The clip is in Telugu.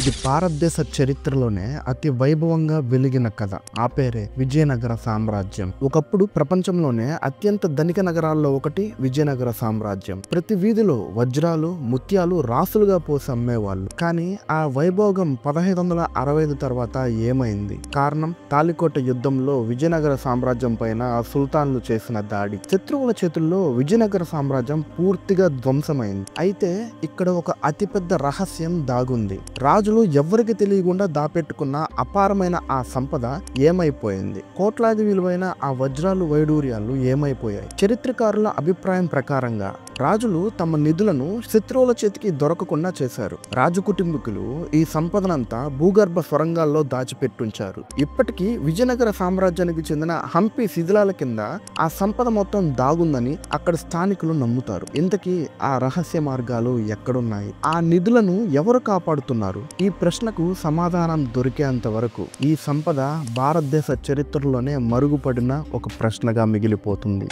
ఇది భారతదేశ చరిత్రలోనే అతి వైభవంగా వెలిగిన కథ. ఆ పేరే విజయనగర సామ్రాజ్యం. ఒకప్పుడు ప్రపంచంలోనే అత్యంత ధనిక నగరాల్లో ఒకటి విజయనగర సామ్రాజ్యం. ప్రతి వీధిలో వజ్రాలు, ముత్యాలు రాసులుగా పోసి అమ్మేవాళ్ళు. కానీ ఆ వైభోగం 1565 తర్వాత ఏమైంది? కారణం తాళికోట యుద్ధంలో విజయనగర సామ్రాజ్యం పైన సుల్తాన్లు చేసిన దాడి. శత్రువుల చేతుల్లో విజయనగర సామ్రాజ్యం పూర్తిగా ధ్వంసమైంది. అయితే ఇక్కడ ఒక అతిపెద్ద రహస్యం దాగుంది. రాజులు ఎవ్వరికి తెలియకుండా దాపెట్టుకున్న అపారమైన ఆ సంపద ఏమైపోయింది? కోట్లాది విలువైన ఆ వజ్రాలు, వైడూర్యాలు ఏమైపోయాయి? చరిత్రకారుల అభిప్రాయం ప్రకారంగా రాజులు తమ నిధులను శత్రువుల చేతికి దొరకకుండా చేశారు. రాజు కుటుంబీకులు ఈ సంపదనంతా భూగర్భ సొరంగాల్లో దాచిపెట్టుంచారు. ఇప్పటికీ విజయనగర సామ్రాజ్యానికి చెందిన హంపి శిథిలాల కింద ఆ సంపద మొత్తం దాగుందని అక్కడ స్థానికులు నమ్ముతారు. ఇంతకీ ఆ రహస్య మార్గాలు ఎక్కడున్నాయి? ఆ నిధులను ఎవరు కాపాడుతున్నారు? ఈ ప్రశ్నకు సమాధానం దొరికేంత వరకు ఈ సంపద భారతదేశ చరిత్రలోనే మరుగుపడిన ఒక ప్రశ్నగా మిగిలిపోతుంది.